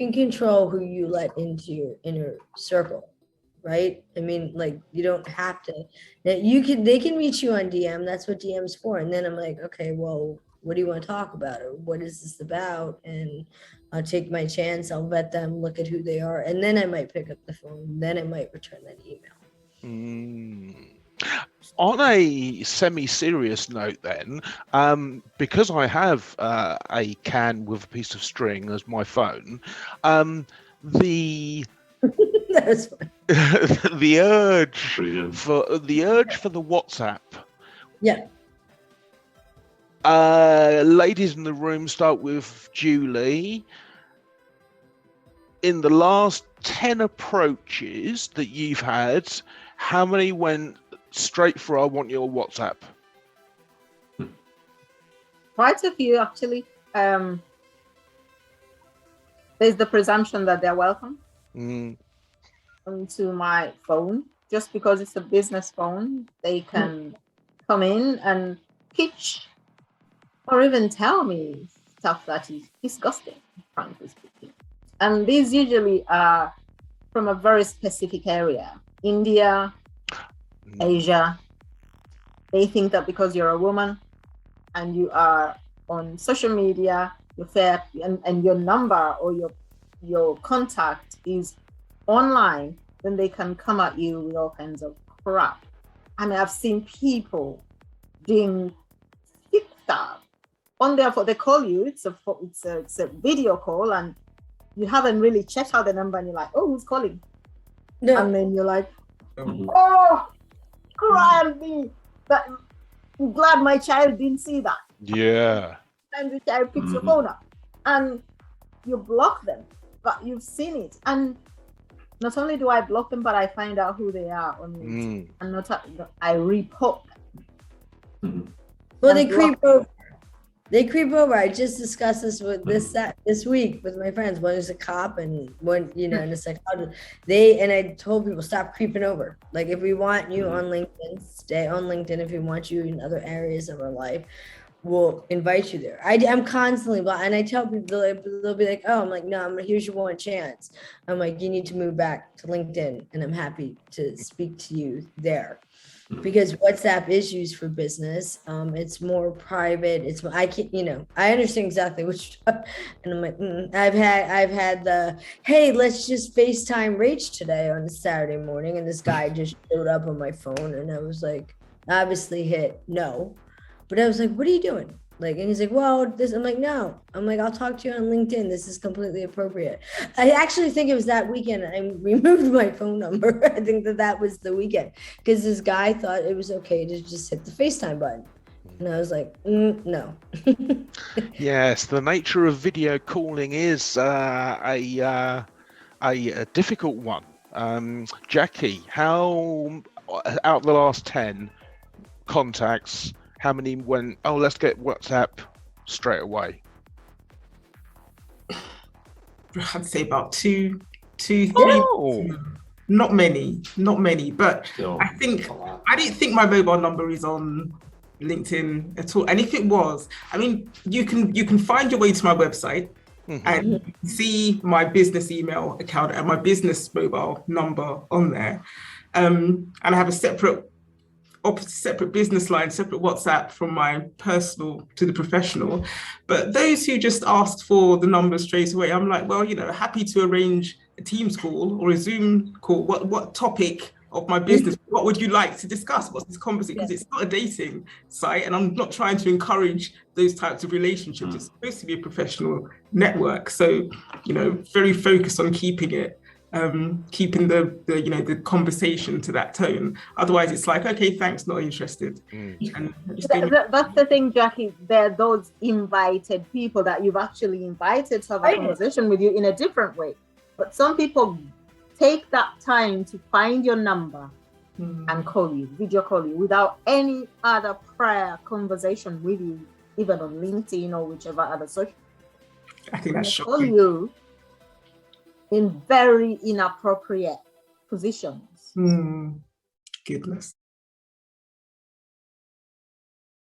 can control who you let into your inner circle, right? I mean, like, you don't have to, they can reach you on DM. That's what DM's for. And then I'm like, okay, well, what do you want to talk about? Or what is this about? And I'll take my chance. I'll let them look at who they are. And then I might pick up the phone. Then I might return that email. On a semi-serious note then, because I have a can with a piece of string as my phone, the That's fine. the urge for the WhatsApp. Yeah. Ladies in the room, start with Julie. In the last 10 approaches that you've had, how many went straight for "I want your WhatsApp"? Quite a few, actually. There's the presumption that they're welcome to my phone. Just because it's a business phone, they can come in and pitch or even tell me stuff that is disgusting, frankly speaking. And these usually are from a very specific area. India, Asia. They think that because you're a woman and you are on social media, you're fair, and your number or your contact is online, then they can come at you with all kinds of crap. I mean, I've seen people doing stuff on their phone. They call you, it's a video call, and you haven't really checked out the number, and you're like, oh, who's calling? No. And then you're like, oh, crying. But I'm glad my child didn't see that. Yeah. And the child picks your phone up and you block them, but you've seen it. And not only do I block them, but I find out who they are on LinkedIn. And I report them. Well, they creep over. They creep over. I just discussed this with this week with my friends. One is a cop and one, and a psychologist. And I told people, stop creeping over. Like, if we want you on LinkedIn, stay on LinkedIn. If we want you in other areas of our life, we'll invite you there. I'm constantly, and I tell people, they'll be like, oh, I'm like, no, here's your one chance. I'm like, you need to move back to LinkedIn, and I'm happy to speak to you there. Because WhatsApp is used for business. It's more private. I understand exactly which, and I'm like, I've had the, hey, let's just FaceTime Rach today on a Saturday morning, and this guy just showed up on my phone, and I was like, obviously hit no, but I was like, what are you doing? Like, and he's like, well, this, I'm like, no. I'm like, I'll talk to you on LinkedIn. This is completely appropriate. I actually think it was that weekend I removed my phone number. I think that was the weekend because this guy thought it was okay to just hit the FaceTime button. And I was like, no. Yes, the nature of video calling is a difficult one. Jackie, how, out of the last 10 contacts, how many went, oh, let's get WhatsApp straight away? I'd say about two, three. Oh. Not many, but I didn't think my mobile number is on LinkedIn at all. And if it was, I mean, you can find your way to my website and see my business email account and my business mobile number on there. And I have a separate business line, separate WhatsApp from my personal to the professional. But those who just asked for the number straight away, I'm like, well, happy to arrange a Teams call or a Zoom call. What topic of my business, what would you like to discuss? What's this conversation? Because it's not a dating site, and I'm not trying to encourage those types of relationships. It's supposed to be a professional network. So, very focused on keeping it. Keeping the conversation to that tone. Otherwise, it's like, okay, thanks, not interested. And that's the thing, Jackie. They're those invited people that you've actually invited to have a conversation with you in a different way. But some people take that time to find your number and call you, video call you, without any other prior conversation with you, even on LinkedIn or whichever other social. I think that's shocking. Call you in very inappropriate positions. Goodness.